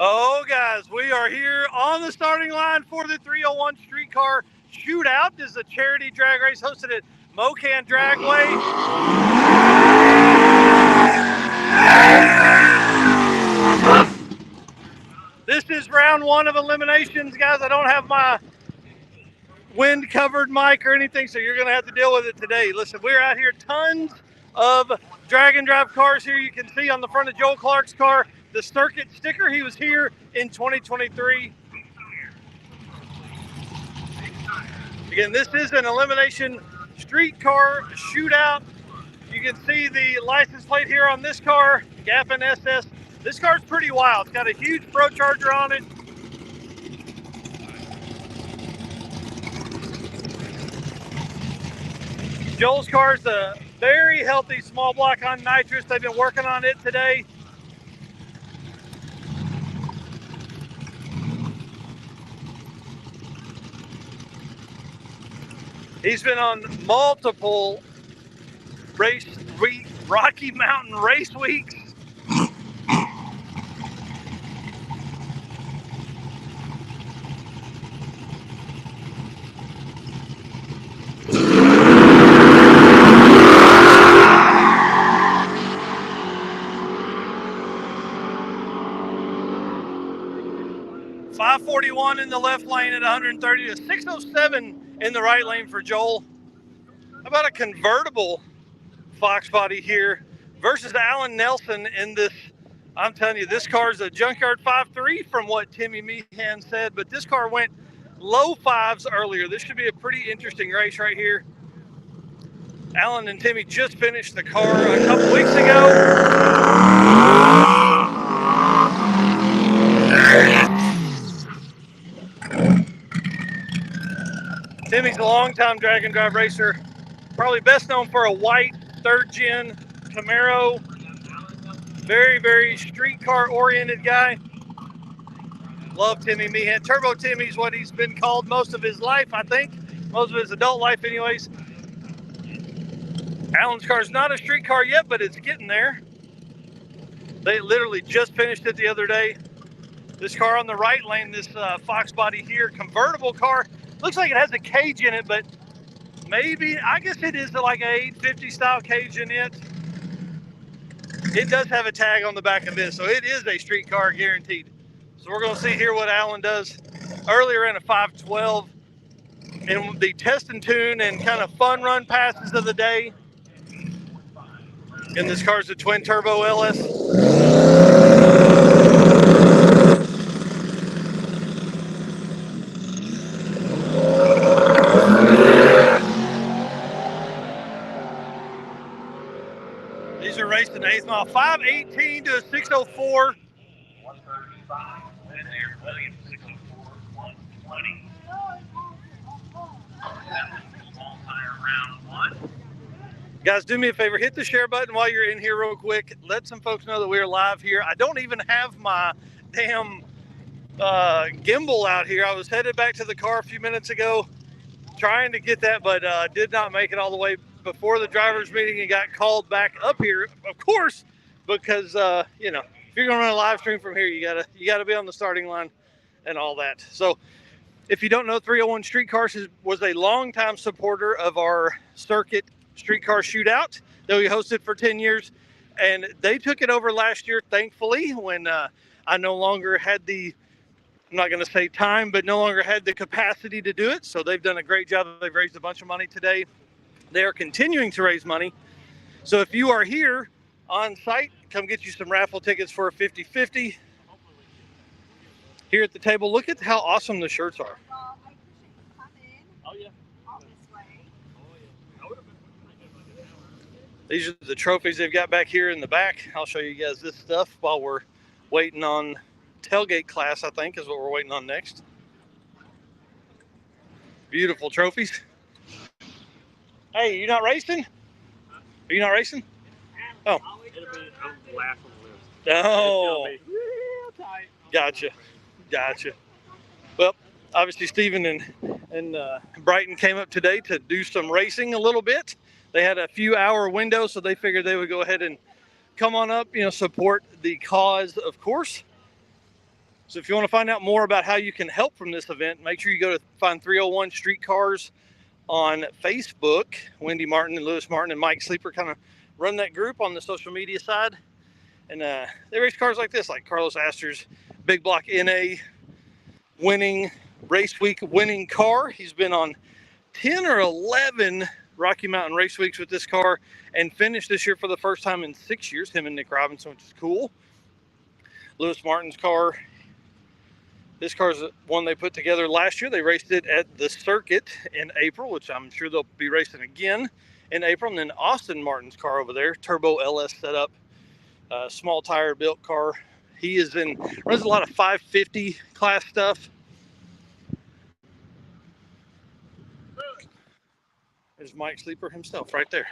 Oh, guys, we are here on the starting line for the 301 Streetcar Shootout. This is a charity drag race hosted at Mokan Dragway. This is round one of eliminations, guys. I don't have my wind-covered mic or anything, so you're going to have to deal with it today. Listen, we're out here, tons of drag and drive cars here. You can see on the front of Joel Clark's car the circuit sticker. He was here in 2023. Again, this is an elimination streetcar shootout. You can see the license plate here on this car, Gaffin SS. This car's pretty wild. It's got a huge Pro Charger on it. Joel's car is a very healthy small block on nitrous. They've been working on it today. He's been on multiple Rocky Mountain race weeks. .541 in the left lane at 130 to 607 in the right lane for Joel. How about a convertible Fox body here versus Alan Nelson in this? I'm telling you, this car's a junkyard 5.3 from what Timmy Meehan said, but this car went low fives earlier. This should be a pretty interesting race right here. Alan and Timmy just finished the car a couple weeks ago. Timmy's a longtime drag and drive racer, probably best known for a white third-gen Camaro. Very, very streetcar-oriented guy. Love Timmy Meehan. Turbo Timmy's what he's been called most of his life, I think. Most of his adult life anyways. Alan's car's not a street car yet, but it's getting there. They literally just finished it the other day. This car on the right lane, this Fox body here, convertible car. Looks like it has a cage in it, but maybe, I guess it is like an 850 style cage in it. It does have a tag on the back of this, so it is a street car guaranteed. So we're going to see here what Alan does earlier in a 512 in the test and tune and kind of fun run passes of the day. And this car's a twin turbo LS. These are raced in the 8th mile, 518 to 604. 135, and there, Williams, 604, 120. That was the small tire round one. Guys, do me a favor, hit the share button while you're in here real quick. Let some folks know that we're live here. I don't even have my damn gimbal out here. I was headed back to the car a few minutes ago trying to get that, but did not make it all the way before the driver's meeting and got called back up here, of course, because, you know, if you're going to run a live stream from here, you gotta be on the starting line and all that. So if you don't know, 301 Streetcars was a longtime supporter of our circuit streetcar shootout that we hosted for 10 years. And they took it over last year, thankfully, when I no longer had the, I'm not going to say time, but no longer had the capacity to do it. So they've done a great job. They've raised a bunch of money today. They are continuing to raise money. So if you are here on site, come get you some raffle tickets for a 50-50 here at the table. Look at how awesome the shirts are. Oh, yeah. These are the trophies they've got back here in the back. I'll show you guys this stuff while we're waiting on tailgate class, I think, is what we're waiting on next. Beautiful trophies. Hey, you not racing? Are you not racing? Oh. It'll be the last on the list. Oh. It's gonna be real tight. Gotcha. Well, obviously Stephen and Brighton came up today to do some racing a little bit. They had a few hour window, so they figured they would go ahead and come on up, you know, support the cause, of course. So if you want to find out more about how you can help from this event, make sure you go to find 301 Street Cars on Facebook. Wendy Martin and Lewis Martin and Mike Sleeper kind of run that group on the social media side. And they race cars like this, like Carlos Astor's Big Block NA winning, race week winning car. He's been on 10 or 11 Rocky Mountain Race Weeks with this car and finished this year for the first time in 6 years, him and Nick Robinson, which is cool. Lewis Martin's car. This car's one they put together last year. They raced it at the circuit in April, which I'm sure they'll be racing again in April. And then Austin Martin's car over there, Turbo LS setup, small tire built car. He runs a lot of 550 class stuff. There's Mike Sleeper himself right there.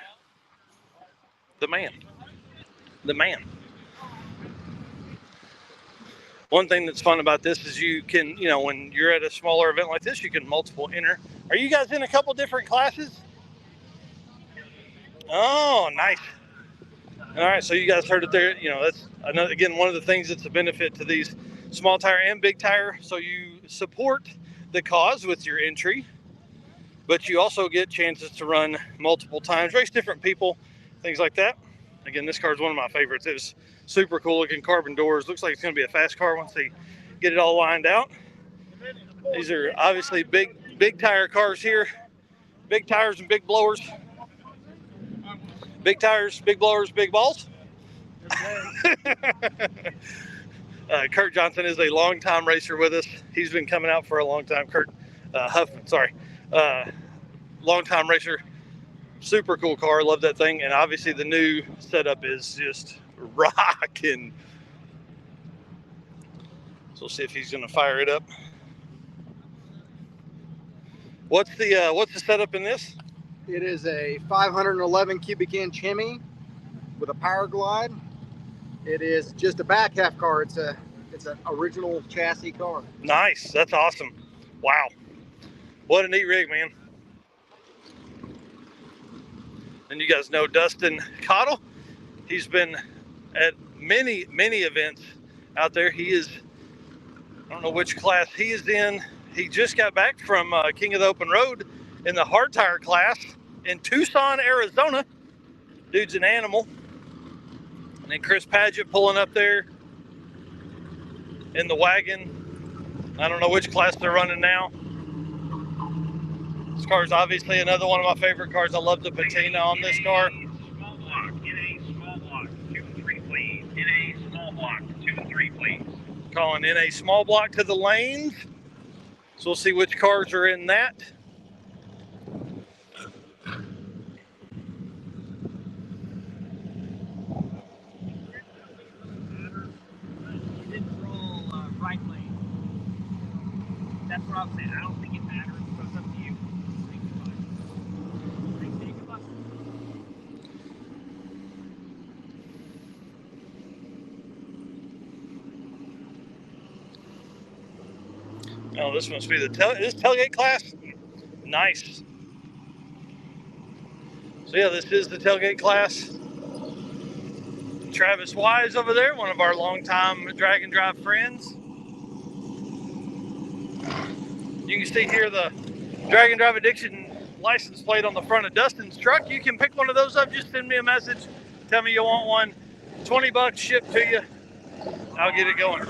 The man. The man. One thing that's fun about this is you can, when you're at a smaller event like this, you can multiple enter. Are you guys in a couple different classes? Oh, nice. All right, so you guys heard it there. That's another, again, one of the things that's a benefit to these small tire and big tire. So you support the cause with your entry, but you also get chances to run multiple times, race different people, things like that. Again, this car is one of my favorites. It was super cool looking, carbon doors. Looks like it's going to be a fast car once they get it all lined out. These are obviously big tire cars here. Big tires and big blowers. Big tires, big blowers, big balls. Kurt Johnson is a longtime racer with us. He's been coming out for a long time. Kurt Huffman, sorry. Longtime racer. Super cool car. Love that thing. And obviously the new setup is just rocking. So we'll see if he's going to fire it up. What's the setup in this? It is a 511 cubic inch Hemi with a power glide. It is just a back half car. It's an original chassis car. Nice. That's awesome. Wow. What a neat rig, man. And you guys know Dustin Cottle. He's been at many events out there. He is, I don't know which class he is in. He just got back from King of the Open Road in the hard tire class in Tucson, Arizona. Dude's an animal. And then Chris Padgett pulling up there in the wagon. I don't know which class they're running now. This car is obviously another one of my favorite cars. I love the patina on this car. Small block, in a small block, 2-3 please. In a small block, 2-3 please. Calling in a small block to the lanes. So we'll see which cars are in that. Right lane. That's what I'm saying. I don't think it matters, but it's up to you. Oh, this must be this tailgate class. Nice. So yeah, this is the tailgate class. Travis Wise over there, one of our longtime drag and drive friends. You can see here the Drag and Drive Addiction license plate on the front of Dustin's truck. You can pick one of those up. Just send me a message. Tell me you want one. $20 shipped to you. I'll get it going.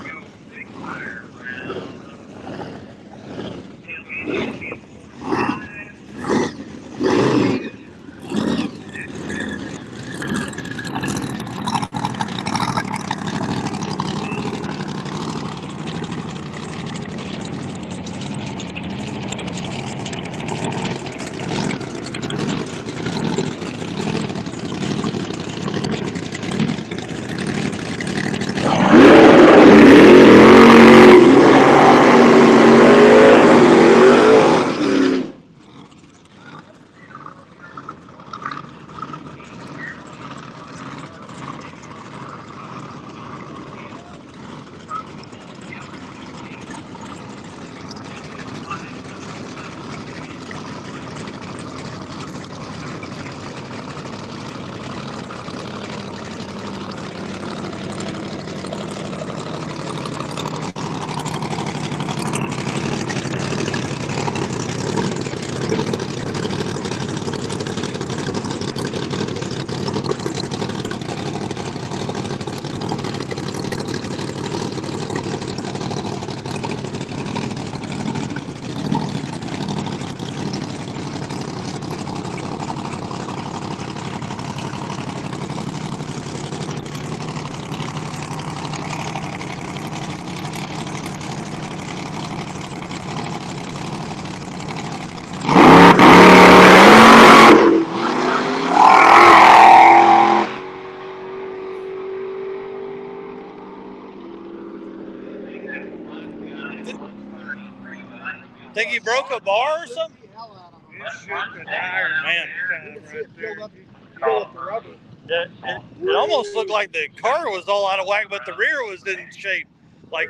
Think he broke a bar or something? It shook the tire, Man. right there. Fill up the rubber. It almost looked like the car was all out of whack, but the rear was in shape. Like,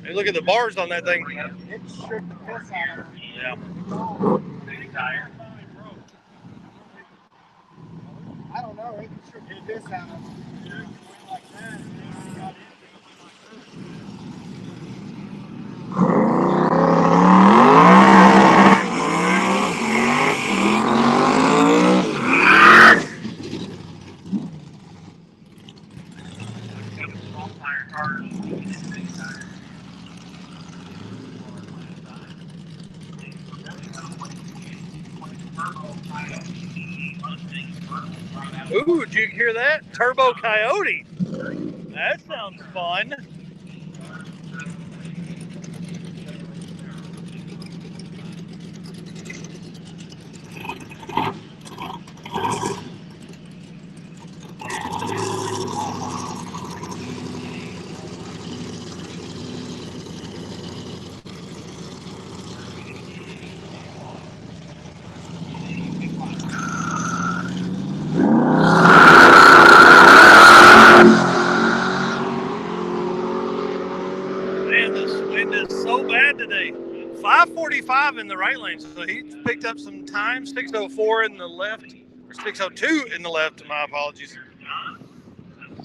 hey, look at the bars on that thing. It shook the piss out of it. Yeah. I don't know. It shook the piss out of it. Like that, and then it got Ooh, did you hear that? Turbo Coyote. That sounds fun. Man, this wind is so bad today. 545 in the right lane, so he picked up some time. 604 in the left, or 602 in the left. My apologies. Set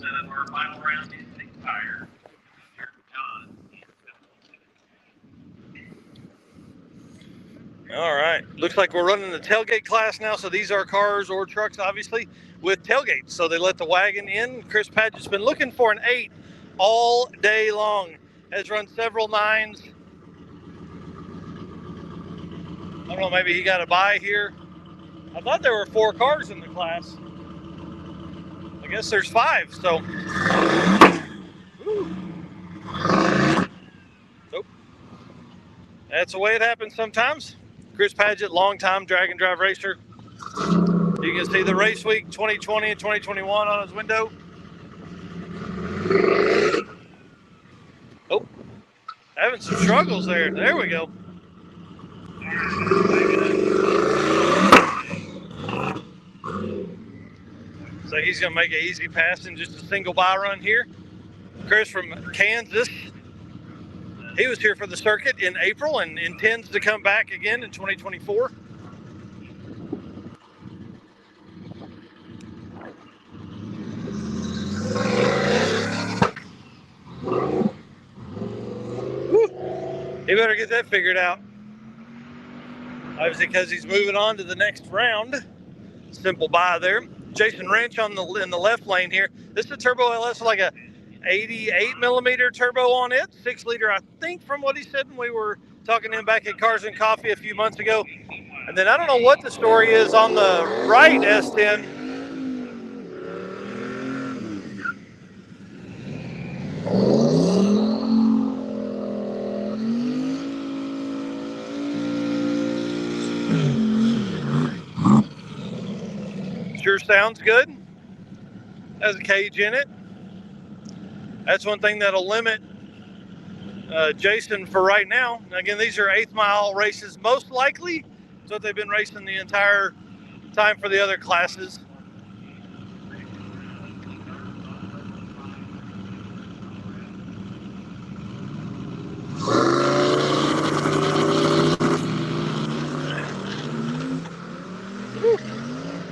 up our final round in the tire. All right. Looks like we're running the tailgate class now. So these are cars or trucks, obviously, with tailgates. So they let the wagon in. Chris Padgett's been looking for an 8 all day long. Has run several 9s. I don't know, maybe he got a buy here. I thought there were 4 cars in the class. I guess there's 5. So, that's the way it happens sometimes. Chris Padgett, longtime drag and drive racer. You can see the race week 2020 and 2021 on his window. Oh, having some struggles there. There we go. So he's going to make an easy pass in just a single buy run here. Chris from Kansas. He was here for the circuit in April and intends to come back again in 2024. Woo. He better get that figured out. Obviously, because he's moving on to the next round. Simple buy there. Jason Wrench in the left lane here. This is a Turbo LS, like a 88 millimeter turbo on it, 6 liter, I think, from what he said when we were talking to him back at Cars and Coffee a few months ago. And then I don't know what the story is on the right S10. Sure sounds good. Has a cage in it. That's one thing that'll limit Jason for right now. Again, these are 8th mile races, most likely. That's what they've been racing the entire time for the other classes.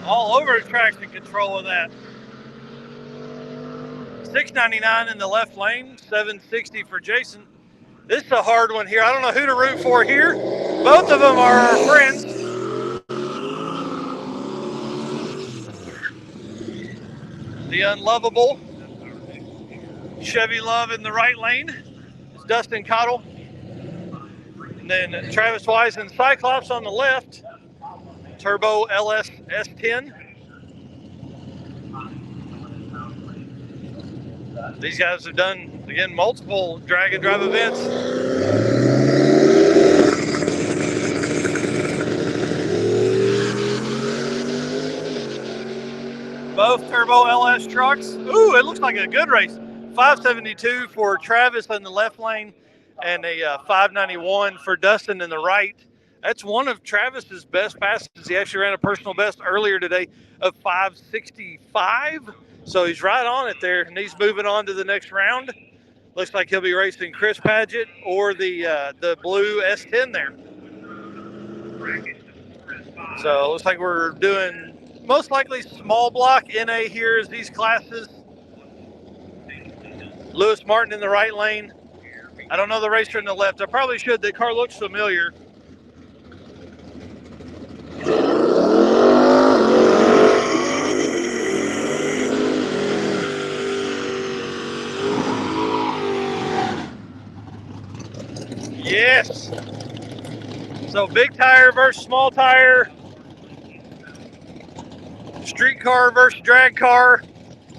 All over traction control of that. $6.99 in the left lane, $7.60 for Jason. This is a hard one here. I don't know who to root for here. Both of them are our friends. The unlovable Chevy Love in the right lane. It's Dustin Cottle. And then Travis Wise and Cyclops on the left. Turbo LS S10. These guys have done, again, multiple drag and drive events. Both Turbo LS trucks. Ooh, it looks like a good race. 572 for Travis in the left lane. and a 591 for Dustin in the right. That's one of Travis's best passes. He actually ran a personal best earlier today of 565. So he's right on it there, and he's moving on to the next round. Looks like he'll be racing Chris Paget or the blue S10 there. So it looks like we're doing most likely small block NA here as these classes. Lewis Martin in the right lane. I don't know the racer in the left. I probably should. The car looks familiar. Yes. So big tire versus small tire. Street car versus drag car.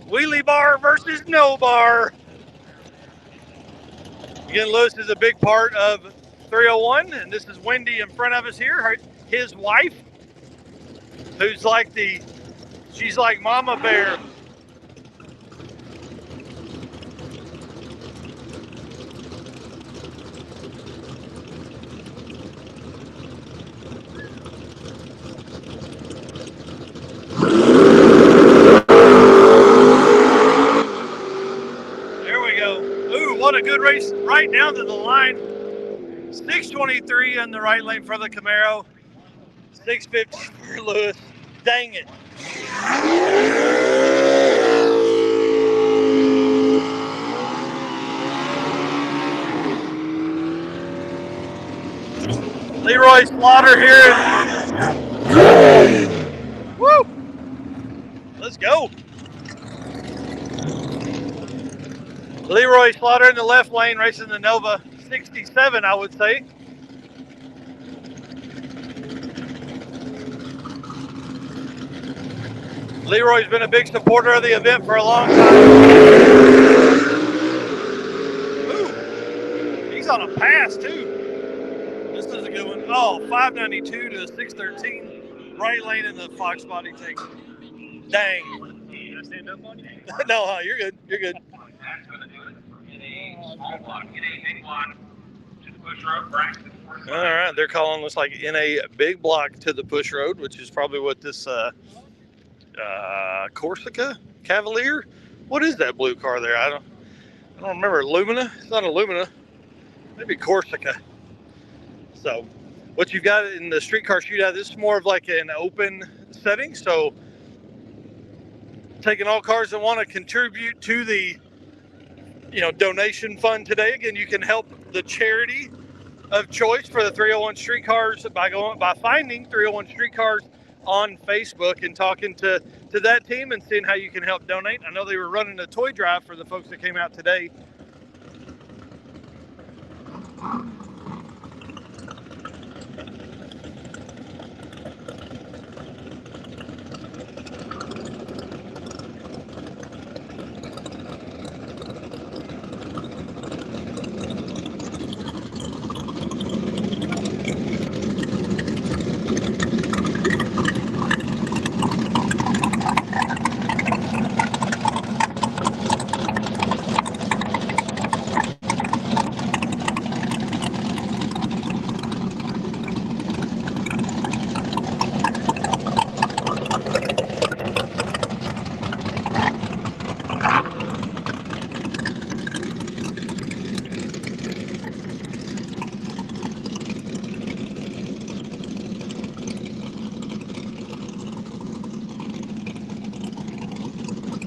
Wheelie bar versus no bar. Again, Lewis is a big part of 301, and this is Wendy in front of us here, his wife, who's like she's like Mama Bear. What a good race right down to the line. 623 in the right lane for the Camaro. 650 for Lewis. Dang it. Leroy Slaughter here. Woo! Let's go. Leroy Slaughter in the left lane racing the Nova 67, I would say. Leroy's been a big supporter of the event for a long time. Ooh, he's on a pass too. This is a good one. Oh, 592 to 613. Right lane in the Fox body take. Dang. Did I stand up on you? No, you're good. You're good. All right, they're calling us like in a big block to the push road, which is probably what this Corsica Cavalier. What is that blue car there? I don't remember. Lumina? It's not a Lumina. Maybe Corsica. So, what you've got in the street car shootout, this is more of like an open setting. So, taking all cars that want to contribute to the donation fund today. Again, you can help the charity of choice for the 301 Street Cars by finding 301 Street Cars on Facebook and talking to that team and seeing how you can help donate. I know they were running a toy drive for the folks that came out today.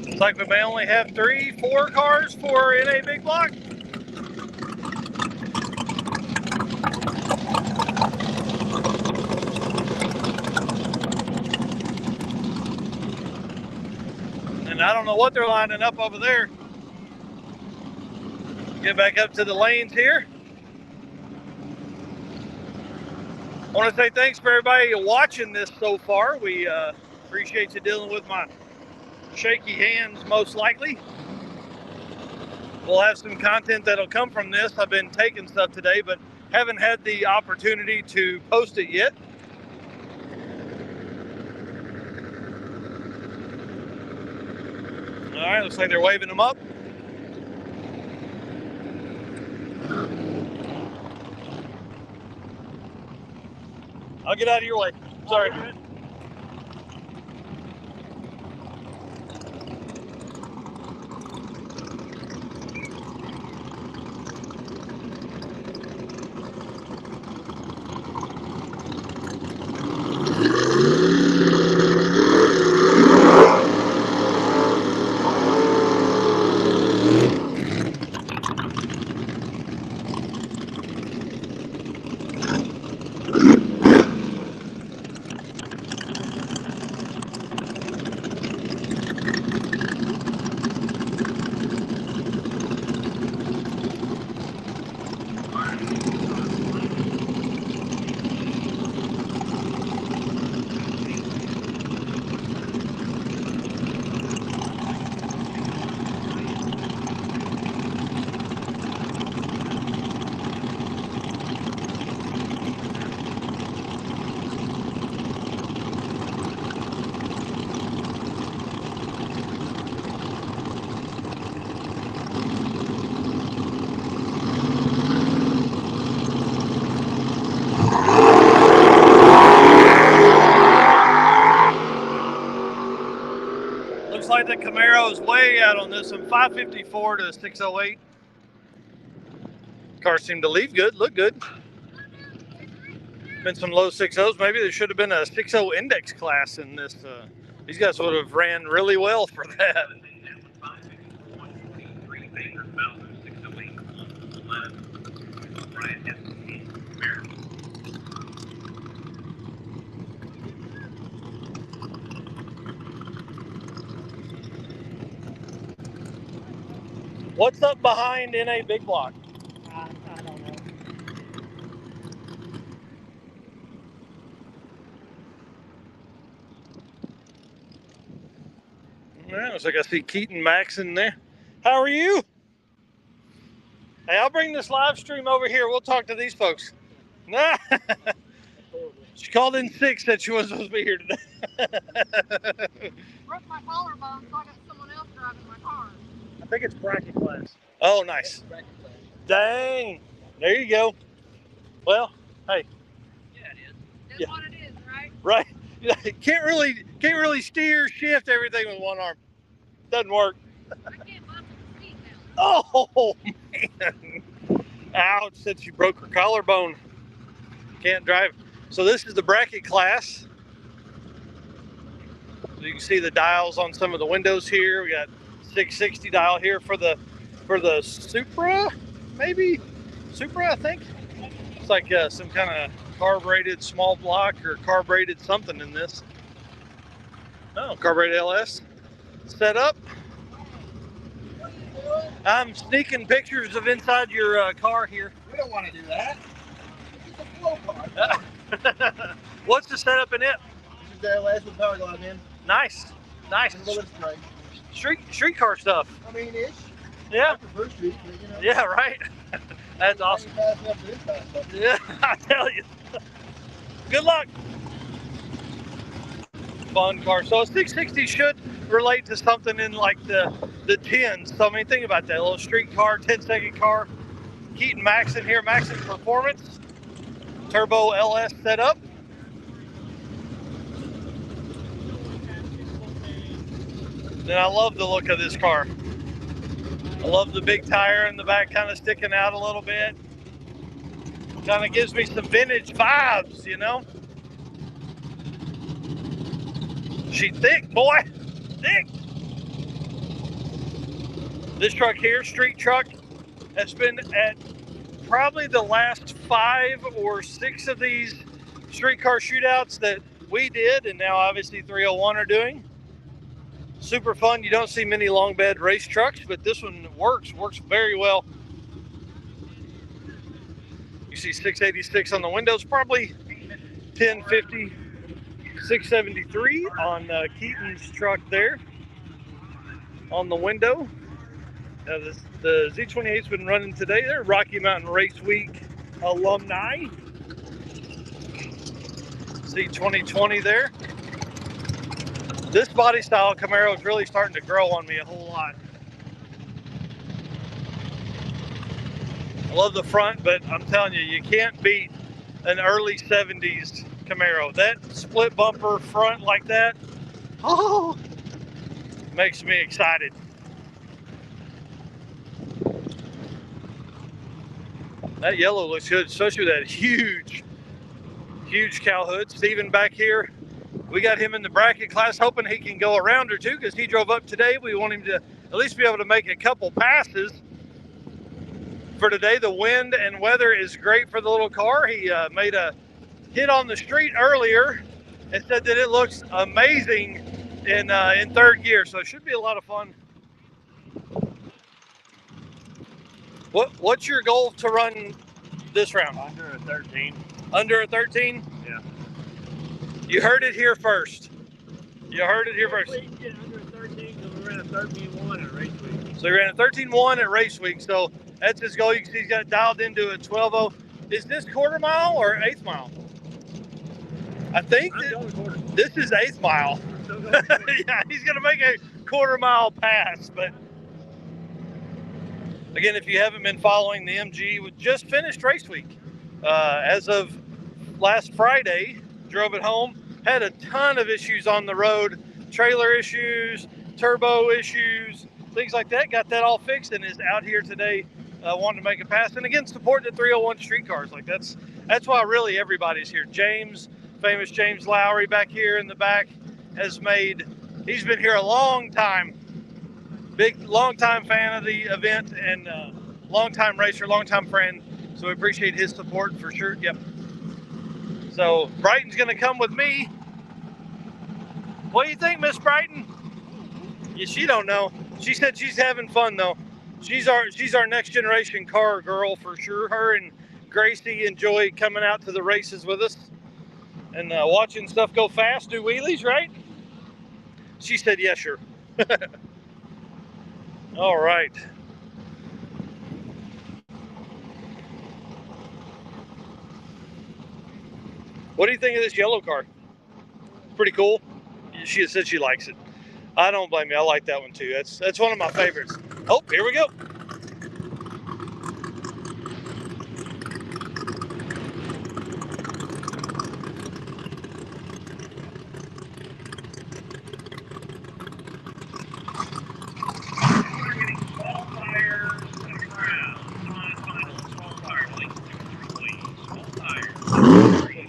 Looks like we may only have 3-4 cars in a big block. And I don't know what they're lining up over there. Get back up to the lanes here. I want to say thanks for everybody watching this so far. We appreciate you dealing with my shaky hands, most likely. We'll have some content that'll come from this. I've been taking stuff today, but haven't had the opportunity to post it yet. All right, looks like they're waving them up. I'll get out of your way. Sorry. Looks like the Camaro's way out on this one, 554 to 608. Cars seem to leave good, look good. Been some low 6.0s. Maybe there should have been a 6.0 index class in this. These guys would have ran really well for that. What's up behind NA Big Block? I don't know. Yeah, looks like I see Keaton Max in there. How are you? Hey, I'll bring this live stream over here. We'll talk to these folks. Nah. She called in sick, said she wasn't supposed to be here today. Broke my collarbone, so I got someone else driving my car. I think it's bracket class. Oh, nice. Dang. There you go. Well, hey. Yeah, it is. That's Yeah. what it is, right? Right. Can't really steer, shift everything with one arm. Doesn't work. I can't bump the seat now. Oh man. Ouch, said she broke her collarbone. Can't drive. So this is the bracket class. You can see the dials on some of the windows here. We got 660 dial here for the Supra, maybe Supra, I think. It's like some kind of carbureted small block or carbureted something in this. Oh, carbureted LS. Set up. I'm sneaking pictures of inside your car here. We don't want to do that. This is a flow car. What's the setup in it? This is the LS with power glide, man. Nice. Nice. A little bit straight. Street car stuff. I mean, ish. Yeah. I prefer street, but you know. Yeah, right. That's awesome. Fast enough for this fast stuff. Yeah, I tell you. Good luck. Fun car. So a 660 should relate to something in like the 10s. So I mean, think about that. A little street car, 10-second car. Keaton Max in here, Max in Performance. Turbo LS setup. And I love the look of this car. I love the big tire in the back kind of sticking out a little bit. Kind of gives me some vintage vibes, you know? She thick, boy, thick. This truck here, street truck, has been at probably the last 5 or 6 of these street car shootouts that we did, and now obviously 301 are doing. Super fun. You don't see many long bed race trucks, but this one works very well. You see 686 on the windows, probably 1050, 673 on Keaton's truck there on the window. The Z28's been running today. They're Rocky Mountain Race Week alumni. Z2020 there. This body style Camaro is really starting to grow on me a whole lot. I love the front, but I'm telling you, you can't beat an early 70s Camaro. That split bumper front like that, oh, makes me excited. That yellow looks good, especially with that huge cow hood. Steven back here, we got him in the bracket class, hoping he can go around or two because he drove up today. We want him to at least be able to make a couple passes for today. The wind and weather is great for the little car. He made a hit on the street earlier and said that it looks amazing in third gear, so it should be a lot of fun. What's your goal to run this round? Under a 13. Under a 13? Yeah. You heard it here first. You heard it here first. We get under a 13 because we ran a 13-1 at race week. So he ran a 13-1 at race week, so that's his goal. You can see he's got it dialed into a 12-0. Is this quarter mile or eighth mile? I think this is eighth mile. Yeah, he's going to make a quarter mile pass. But again, if you haven't been following the MG, we just finished race week. As of last Friday, drove it home, had a ton of issues on the road, trailer issues, turbo issues, things like that. Got that all fixed and is out here today wanting to make a pass. And again, supporting the 301 street cars. Like that's why really everybody's here. James, famous James Lowry back here in the back, he's been here a long time. Long time fan of the event and long time racer, long time friend. So we appreciate his support for sure. Yep. So Brighton's going to come with me. What do you think, Miss Brighton? Yeah, she don't know. She said she's having fun though. She's our next generation car girl for sure. Her and Gracie enjoy coming out to the races with us and watching stuff go fast, do wheelies, right? She said, yeah, sure. All right. What do you think of this yellow car? Pretty cool. She said she likes it. I don't blame you. I like that one too. That's one of my favorites. Oh, here we go.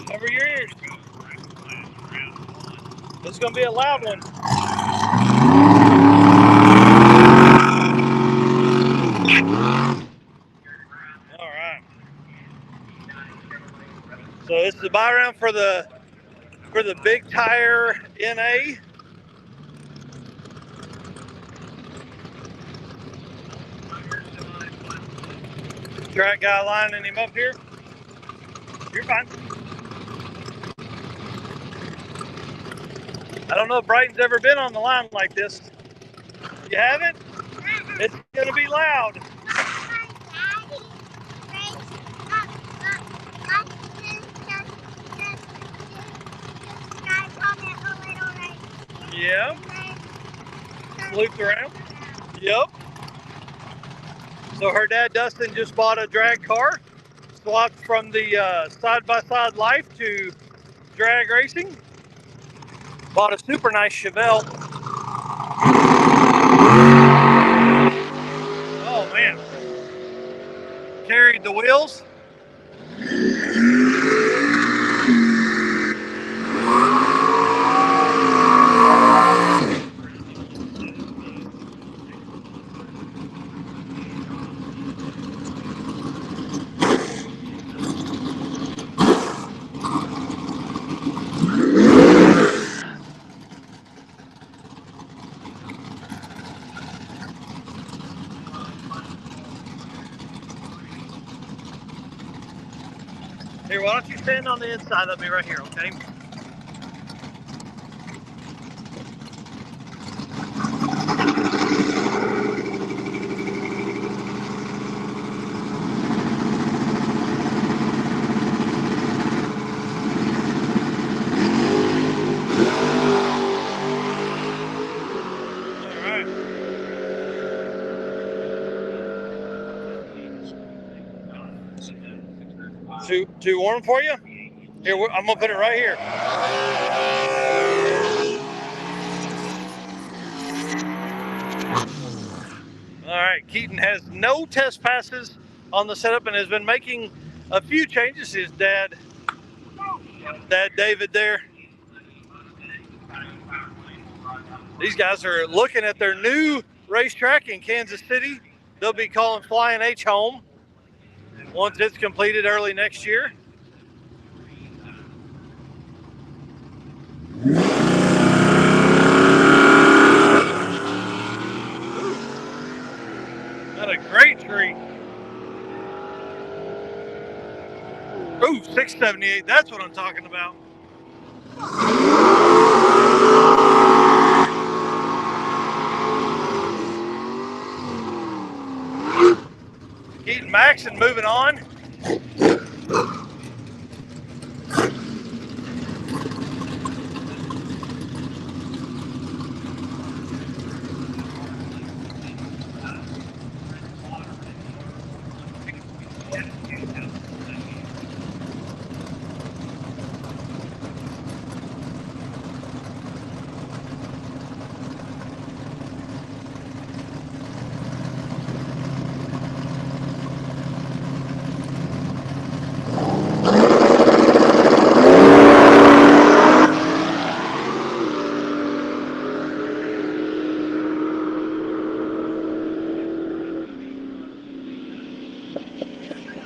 Cover your ears. It's going to be a loud one. All right. So this is the buy round for the big tire NA. Track guy lining him up here. You're fine. I don't know if Brighton's ever been on the line like this. You haven't? It's going to be loud. Yeah. Looped around. Yep. So her dad, Dustin, just bought a drag car. Swapped from the side-by-side life to drag racing. Bought a super nice Chevelle. Oh man. Carried the wheels. Here, why don't you stand on the inside of me right here, okay? Too warm for you? Here, I'm gonna put it right here. All right, Keaton has no test passes on the setup and has been making a few changes. His dad David there. These guys are looking at their new racetrack in Kansas City. They'll be calling Flying H home once it's completed early next year. Not a great tree. Ooh, 678. That's what I'm talking about. Keaton Maxson moving on.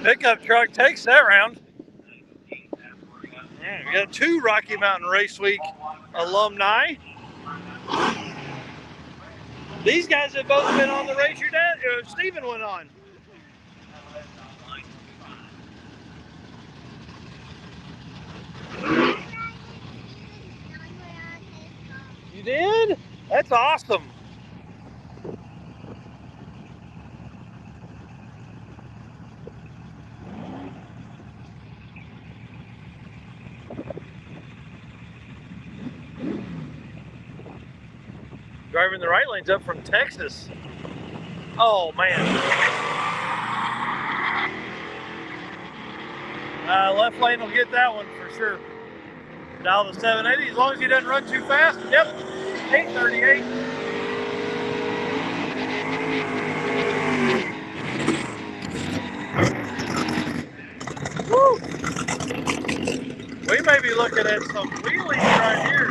Pickup truck takes that round. Yeah, we got 2 Rocky Mountain Race Week alumni. These guys have both been on the race your dad, Stephen went on. You did? That's awesome. Driving the right lane's up from Texas. Oh, man. Left lane will get that one for sure. Dial the 780 as long as he doesn't run too fast. Yep, 838. Woo! We may be looking at some wheelies right here.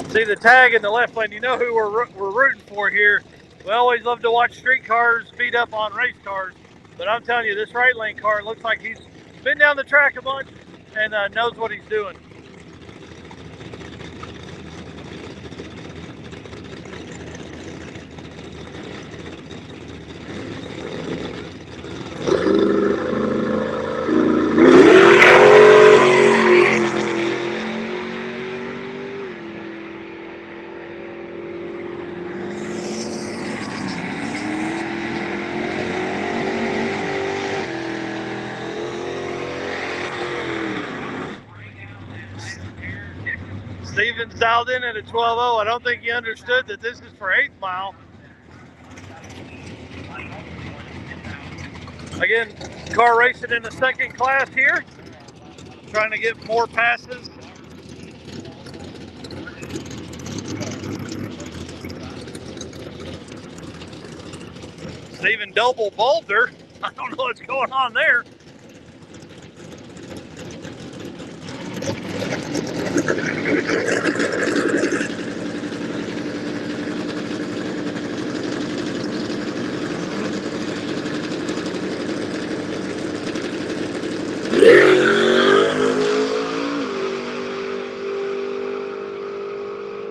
See the tag in the left lane, you know who we're rooting for here. We always love to watch street cars beat up on race cars, but I'm telling you, this right lane car looks like he's been down the track a bunch and knows what he's doing. Steven's dialed in at a 12.0. I don't think he understood that this is for 8th mile. Again, car racing in the second class here. Trying to get more passes. Steven double Boulder. I don't know what's going on there.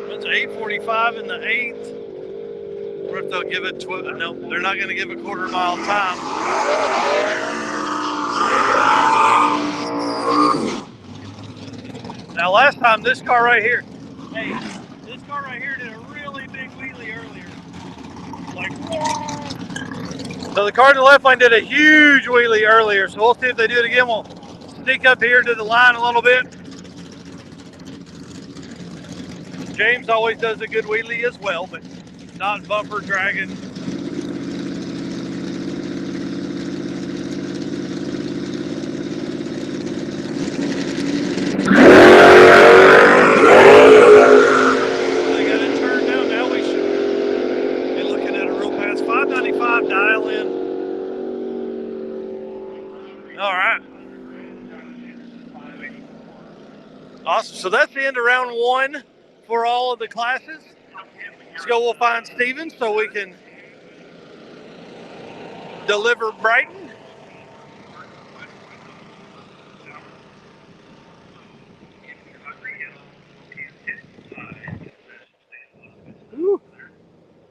It's 8:45 in the 8th. Or if they'll give it, no, they're not going to give a quarter mile time. Now, last time this car right here, hey, this car right here did a really big wheelie earlier. Like, whoa. So the car to the left lane did a huge wheelie earlier. So we'll see if they do it again. We'll sneak up here to the line a little bit. James always does a good wheelie as well, but Not bumper dragging. They got it turned down. Now we should be looking at a real fast 595 dial in. All right. Awesome. So that's the end of round one for all of the classes. Let's go. We'll find Steven so we can deliver Brighton.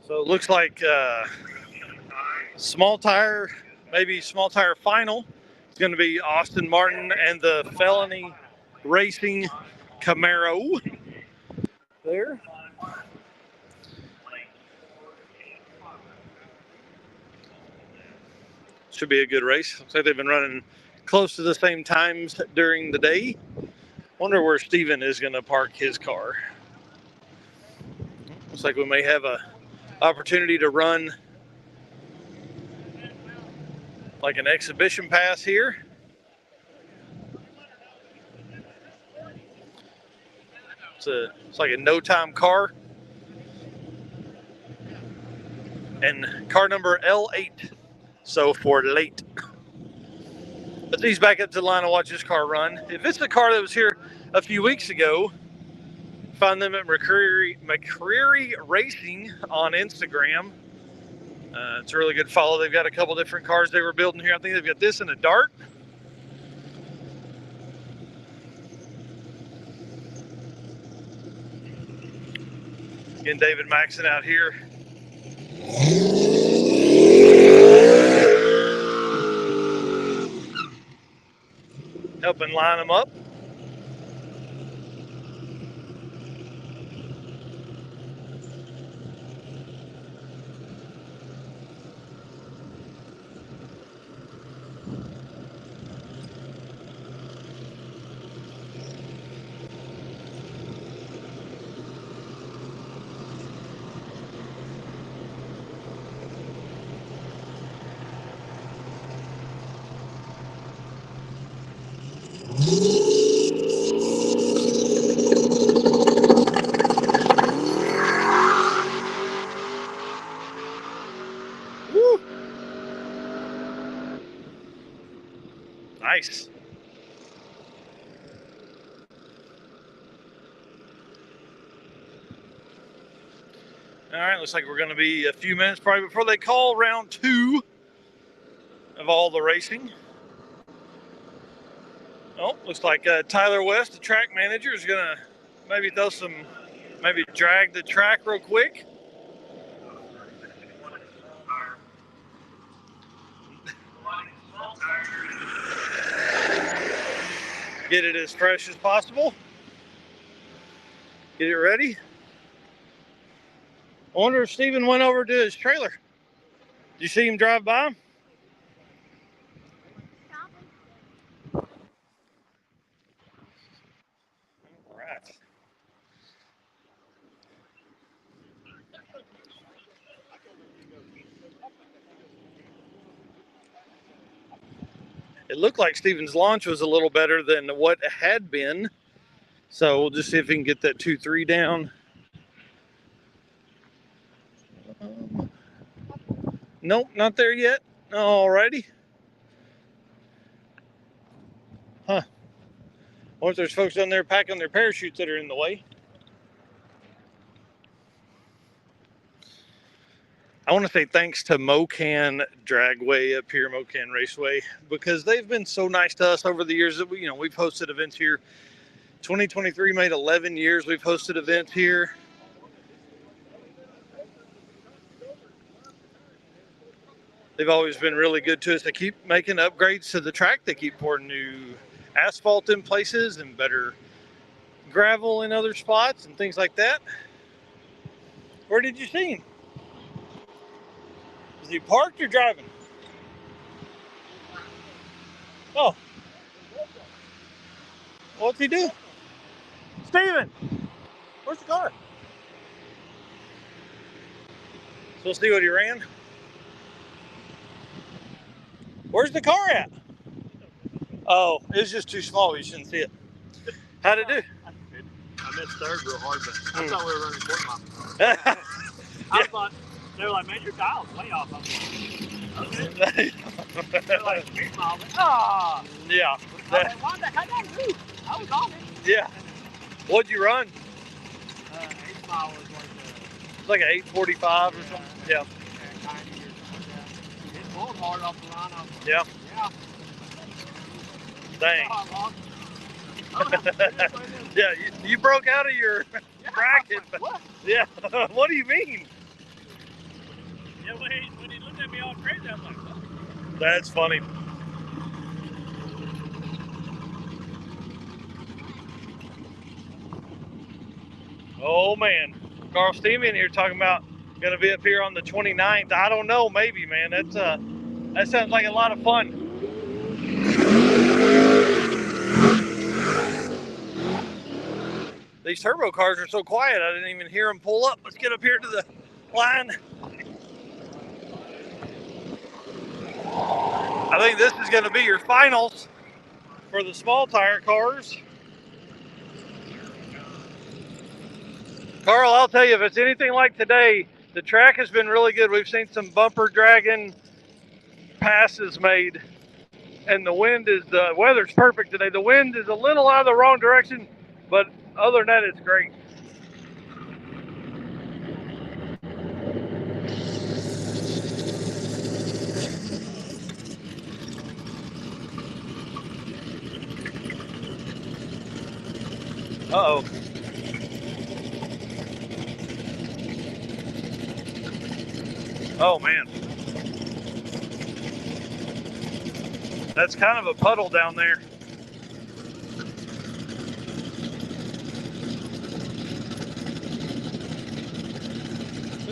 So it looks like small tire, maybe small tire final. It's going to be Austin Martin and the Felony Racing Camaro there. Should be a good race. Looks like they've been running close to the same times during the day. Wonder where Steven is going to park his car. Looks like we may have a opportunity to run like an exhibition pass here. It's like a no-time car. And car number L8. So for late. Let's ease back up to the line and watch this car run. If it's the car that was here a few weeks ago, find them at McCreary Racing on Instagram. It's a really good follow. They've got a couple different cars they were building here. I think they've got this and a Dart. Again, David Maxon out here. Helping line them up. Woo. Nice. All right, looks like we're going to be a few minutes probably before they call round two of all the racing. Oh, looks like Tyler West, the track manager, is going to maybe drag the track real quick. Get it as fresh as possible. Get it ready. I wonder if Steven went over to his trailer. Did you see him drive by? All right. It looked like Steven's launch was a little better than what it had been. So we'll just see if we can get that 2.3 down. Nope, not there yet. Alrighty. Huh. What if there's folks down there packing their parachutes that are in the way? I want to say thanks to Mokan Dragway up here, Mokan Raceway, because they've been so nice to us over the years that we've hosted events here. 2023 made 11 years we've hosted events here. They've always been really good to us. They keep making upgrades to the track. They keep pouring new asphalt in places and better gravel in other spots and things like that. Where did you see him? Is he parked or driving? Oh. What's he do? Steven! Where's the car? So we'll see what he ran. Where's the car at? Oh, it's just too small. You shouldn't see it. How'd it do? I missed third real hard, but I thought we were running quarter mile. Yeah. thought they were like, man, your dial's way off. I was like, okay. They're like, street mile. Ah. Yeah. I was like, Wanda, how'd that move? I was on it. Yeah. What'd you run? 8 mile was like It's like an 8:45 or something. Yeah. 90 or something like that. It pulled hard off the line. I was like, Yeah. yeah. Dang. Oh, I lost. Oh, it is. Yeah, you broke out of your bracket. What? Yeah. What do you mean? Yeah, when he looked at me all crazy, I was like, what? That's funny. Oh man, Carl Steamy in here talking about gonna be up here on the 29th. I don't know, maybe, man. That sounds like a lot of fun. These turbo cars are so quiet, I didn't even hear them pull up. Let's get up here to the line. I think this is going to be your finals for the small tire cars. Carl, I'll tell you, if it's anything like today, the track has been really good. We've seen some bumper dragging passes made, and the weather's perfect today. The wind is a little out of the wrong direction, but other than that, it's great. Uh-oh. Oh, man. That's kind of a puddle down there.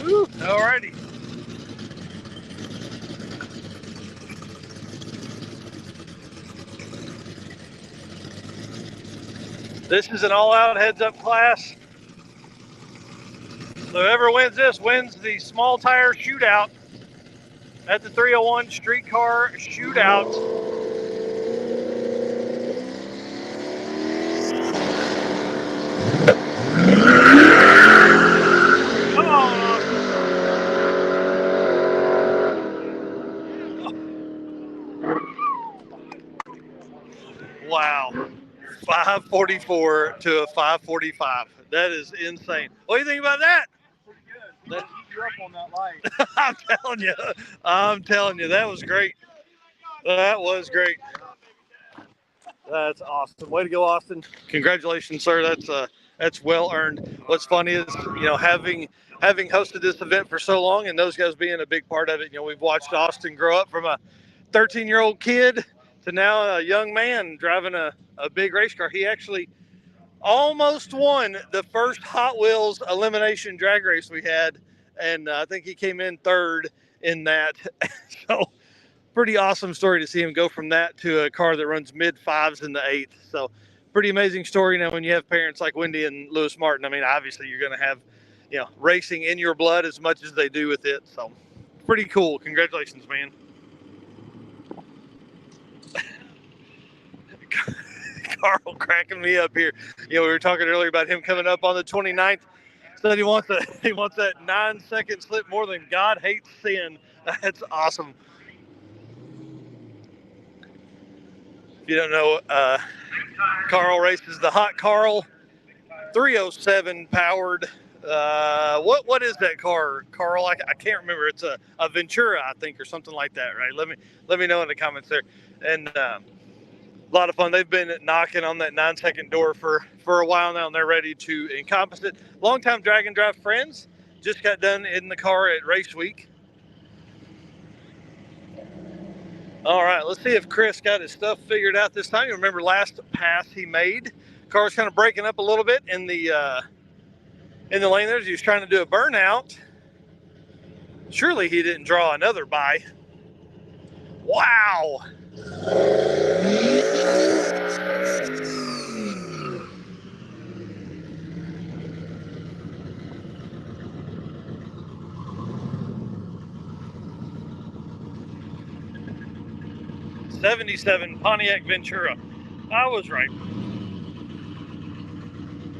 Ooh, alrighty. This is an all-out heads-up class. So whoever wins this wins the small tire shootout at the 301 StreetCar Shootout. Come on. Wow. 544 to a 545. That is insane. What do you think about that? Pretty good. That, you up on that light. I'm telling you, that was great. That was great. That's awesome. Way to go, Austin. Congratulations, sir. That's well earned. What's funny is, having hosted this event for so long and those guys being a big part of it, we've watched Austin grow up from a 13-year-old kid to now a young man driving a big race car. He actually almost won the first Hot Wheels elimination drag race we had, and I think he came in third in that. So pretty awesome story to see him go from that to a car that runs mid-5s in the 8th. So pretty amazing story. Now, when you have parents like Wendy and Lewis Martin, I mean, obviously you're going to have, racing in your blood as much as they do with it. So pretty cool. Congratulations, man. Carl cracking me up here. We were talking earlier about him coming up on the 29th. Said he wants that 9-second slip more than God hates sin. That's awesome. If you don't know, Carl races the Hot Carl 307 powered. What is that car, Carl? I can't remember. It's a Ventura, I think, or something like that, right? Let me know in the comments there. And a lot of fun. They've been knocking on that 9-second door for a while now, and they're ready to encompass it. Longtime drag and drive friends. Just got done in the car at race week. All right, let's see if Chris got his stuff figured out this time. You remember last pass he made, car's kind of breaking up a little bit in the lane there. He was trying to do a burnout. Surely he didn't draw another by. Wow. '77 Pontiac Ventura. I was right.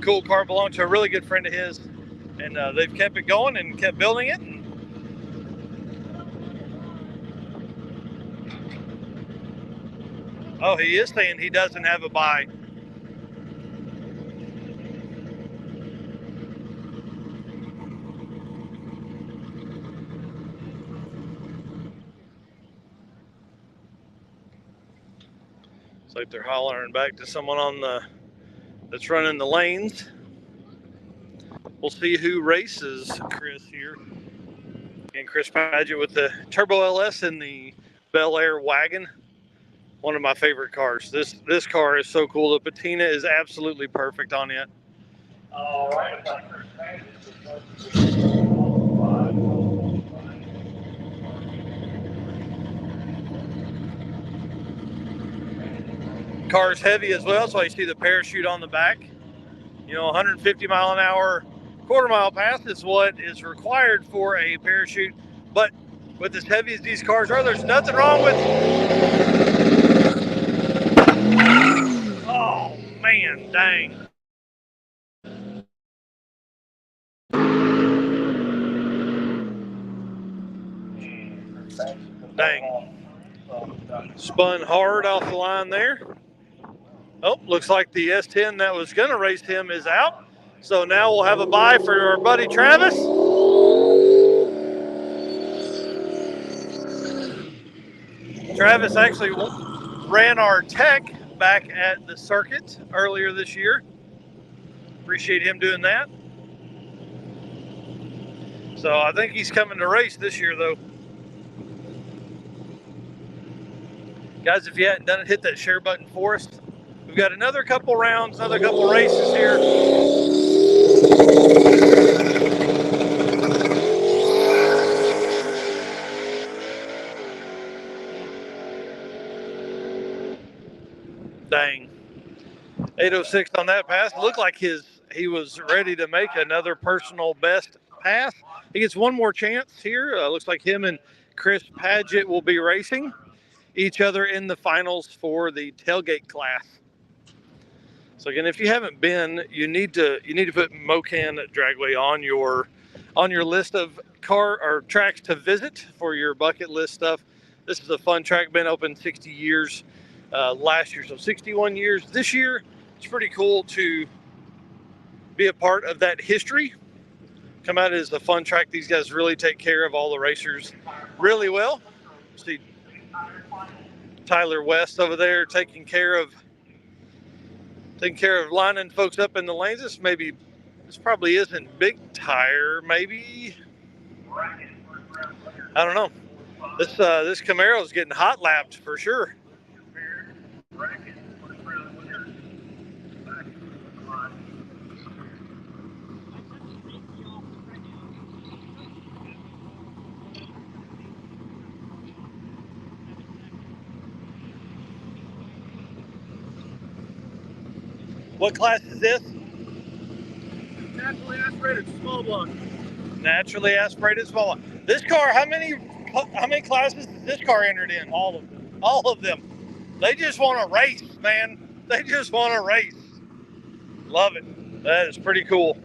Cool car, belonged to a really good friend of his, and they've kept it going and kept building it. Oh, he is saying he doesn't have a buy. It's like they're hollering back to someone on that's running the lanes. We'll see who races Chris here. And Chris Padgett with the Turbo LS and the Bel Air wagon. One of my favorite cars. This car is so cool. The patina is absolutely perfect on it. All right. Car's heavy as well, so you see the parachute on the back. You know, 150 mile an hour quarter-mile pass is what is required for a parachute. But with as heavy as these cars are, there's nothing wrong with... Oh, man, dang. Dang. Spun hard off the line there. Oh, looks like the S10 that was going to race him is out. So now we'll have a bye for our buddy Travis. Travis actually ran our tech back at the circuit earlier this year. Appreciate him doing that. So I think he's coming to race this year, though. Guys, if you hadn't done it, hit that share button for us. We've got another couple rounds, another couple races here. Dang. 806 on that pass. Looked like he was ready to make another personal best pass. He gets one more chance here. Looks like him and Chris Padgett will be racing each other in the finals for the tailgate class. So again, if you haven't been, you need to put Mokan Dragway on your list of car or tracks to visit for your bucket list stuff. This is a fun track, been open 60 years last year, so 61 years this year. It's pretty cool to be a part of that history. Come out as a fun track. These guys really take care of all the racers really well. See Tyler West over there taking care of lining folks up in the lanes. This probably isn't big tire, maybe. I don't know. This Camaro is getting hot lapped for sure. What class is this? Naturally aspirated small block. Naturally aspirated small block. This car, how many classes is this car entered in? All of them. All of them. They just want to race, man. They just want to race. Love it. That is pretty cool.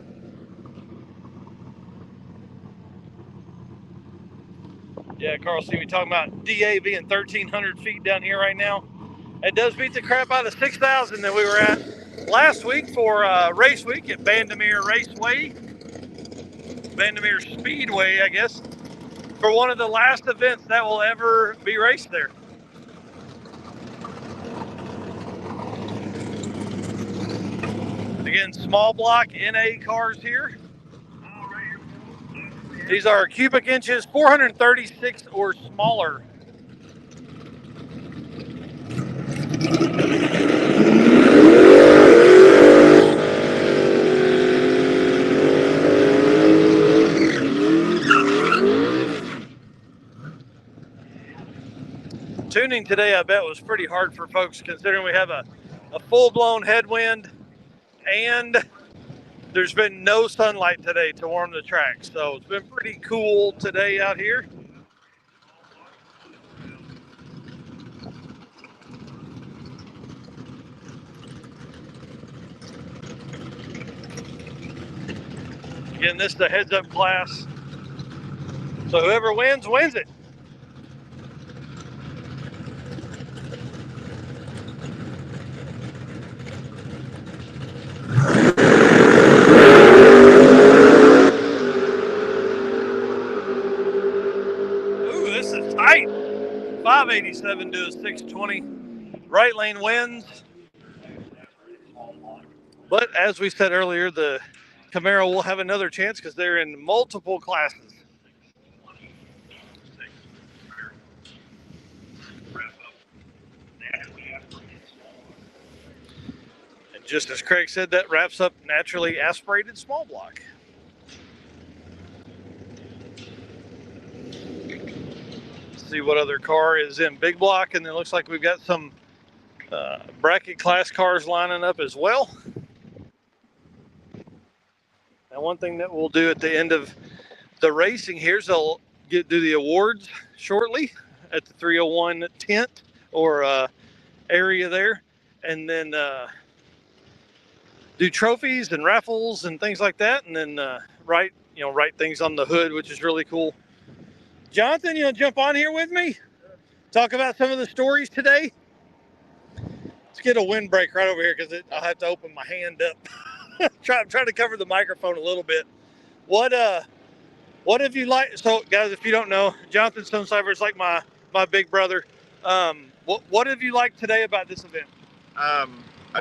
Yeah, Carl, see me talking about DA being 1,300 feet down here right now. It does beat the crap out of 6,000 that we were at last week for race week at Bandimere Speedway, I guess, for one of the last events that will ever be raced there. Again, small block NA cars here. These are cubic inches, 436 or smaller. Tuning today, I bet, was pretty hard for folks considering we have a full-blown headwind and there's been no sunlight today to warm the track. So it's been pretty cool today out here. Again, this is the heads-up class. So whoever wins, wins it. Ooh, this is tight. 587 to a 620. Right lane wins. But as we said earlier, the Camaro will have another chance because they're in multiple classes. And just as Craig said, that wraps up naturally aspirated small block. Let's see what other car is in big block, and it looks like we've got some bracket class cars lining up as well. Now, one thing that we'll do at the end of the racing here is they'll do the awards shortly at the 301 tent or area there, and then do trophies and raffles and things like that, and then write things on the hood, which is really cool. Jonathan, you want to jump on here with me? Talk about some of the stories today. Let's get a windbreak right over here because I'll have to open my hand up. I'm trying to cover the microphone a little bit. What have you liked? So, guys, if you don't know, Jonathan Stonecipher is like my big brother. What have you liked today about this event? I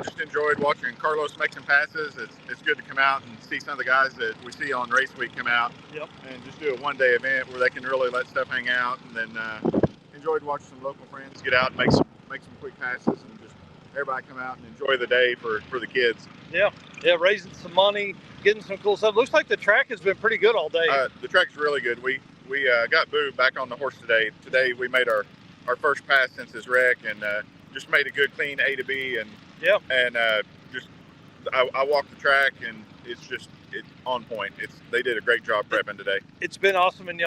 just enjoyed watching Carlos make some passes. It's good to come out and see some of the guys that we see on race week come out. Yep. And just do a one-day event where they can really let stuff hang out. And then enjoyed watching some local friends get out and make some quick passes, and just everybody come out and enjoy the day for the kids. Yeah, raising some money, getting some cool stuff. Looks like the track has been pretty good all day. The track's really good. We got Boo back on the horse today. Today we made our first pass since his wreck, and just made a good clean A to B, and I walked the track, and it's on point. They did a great job prepping today. It's been awesome, and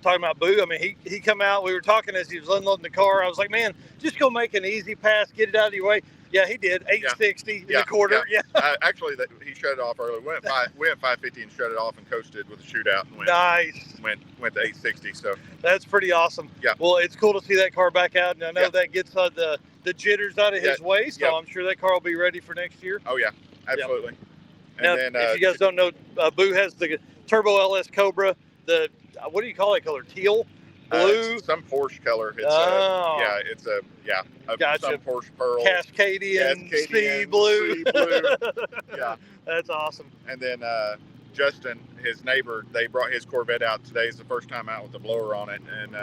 talking about Boo, I mean, he come out. We were talking as he was unloading the car. I was like, man, just go make an easy pass, get it out of your way. Yeah, he did. 860 in the quarter. Yeah. Actually, he shut it off early. We went 550 and shut it off and coasted with a shootout. And went to 860. So that's pretty awesome. Yeah. Well, it's cool to see that car back out, and I know that gets the jitters out of his way. So I'm sure that car will be ready for next year. Oh yeah, absolutely. Now, and then, if you guys don't know, Boo has the Turbo LS Cobra. The what do you call that color? Teal. Blue, some Porsche color. It's gotcha. Some Porsche pearl, Cascadian sea blue. Yeah, that's awesome. And then Justin, his neighbor, they brought his Corvette out today. It's the first time out with the blower on it, and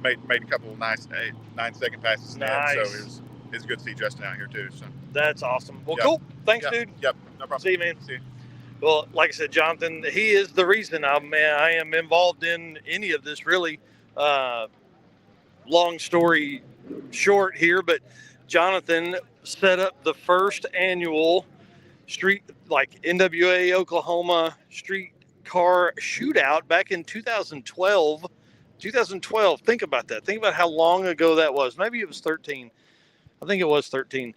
made a couple of nice 9-second passes. Nice. So it's good to see Justin out here too. So that's awesome. Well, cool. Thanks, dude. Yep, no problem. See you, man. See you. Well, like I said, Jonathan, he is the reason I am involved in any of this, really. Long story short here, but Jonathan set up the first annual NWA Oklahoma StreetCar Shootout back in 2012. 2012, think about that. Think about how long ago that was. Maybe it was 13. I think it was 13.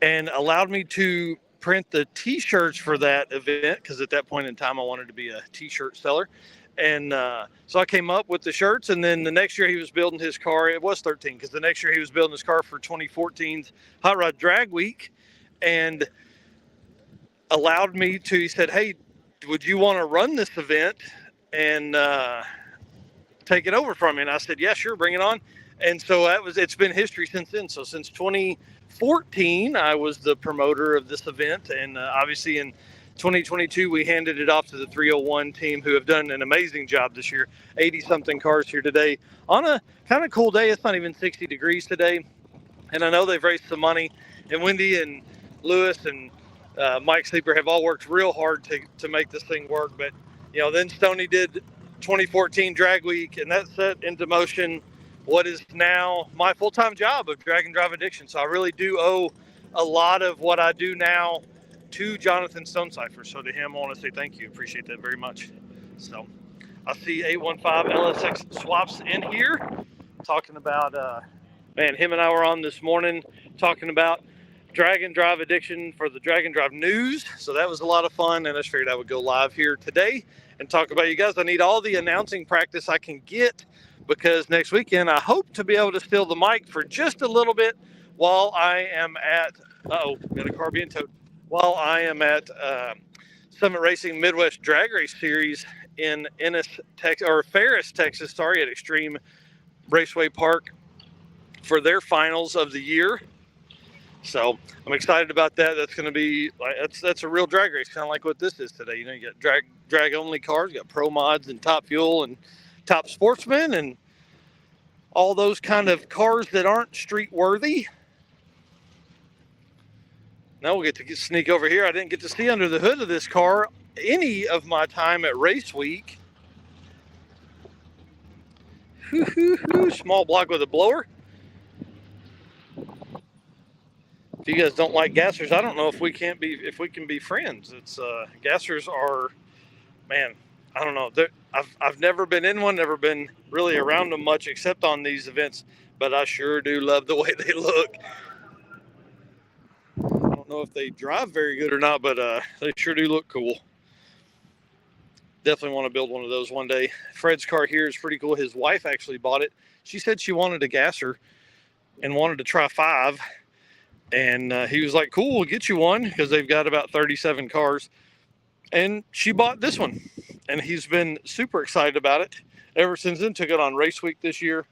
And allowed me to print the T-shirts for that event because at that point in time I wanted to be a T-shirt seller. And so I came up with the shirts, and then the next year he was building his car. It was 13 because the next year he was building his car for 2014's Hot Rod Drag Week, and allowed me to. He said, "Hey, would you want to run this event and take it over from me?" And I said, "Yeah, sure, bring it on." And so it's been history since then. So since 2014, I was the promoter of this event, and obviously in 2022, we handed it off to the 301 team, who have done an amazing job this year. 80-something cars here today on a kind of cool day. It's not even 60 degrees today. And I know they've raised some money. And Wendy and Lewis and Mike Sleeper have all worked real hard to make this thing work. But, then Stoney did 2014 Drag Week, and that set into motion what is now my full-time job of Drag and Drive Addiction. So I really do owe a lot of what I do now to Jonathan Stonecipher. So to him, I want to say thank you. Appreciate that very much. So I see 815 LSX Swaps in here talking about, him and I were on this morning talking about Drag and Drive Addiction for the Drag and Drive News. So that was a lot of fun, and I just figured I would go live here today and talk about you guys. I need all the announcing practice I can get because next weekend I hope to be able to steal the mic for just a little bit while I am at, got a car being towed, while I am at Summit Racing Midwest Drag Race Series in Ferris, Texas, at Extreme Raceway Park for their finals of the year. So I'm excited about that. That's going to be that's a real drag race, kind of like what this is today. You know, you got drag only cars, you got pro mods and top fuel and top sportsmen and all those kind of cars that aren't street worthy. Now we'll get to sneak over here. I didn't get to see under the hood of this car any of my time at Race Week. Small block with a blower. If you guys don't like gassers, I don't know if we can be friends. It's gassers are, man, I don't know. I've never been in one, never been really around them much except on these events, but I sure do love the way they look. I don't know if they drive very good or not, but they sure do look cool. Definitely want to build one of those one day. Fred's car here is pretty cool. His wife actually bought it. She said she wanted a gasser and wanted to try 5. And he was like, cool, we'll get you one, because they've got about 37 cars. And she bought this one. And he's been super excited about it ever since then. Took it on Race Week this year.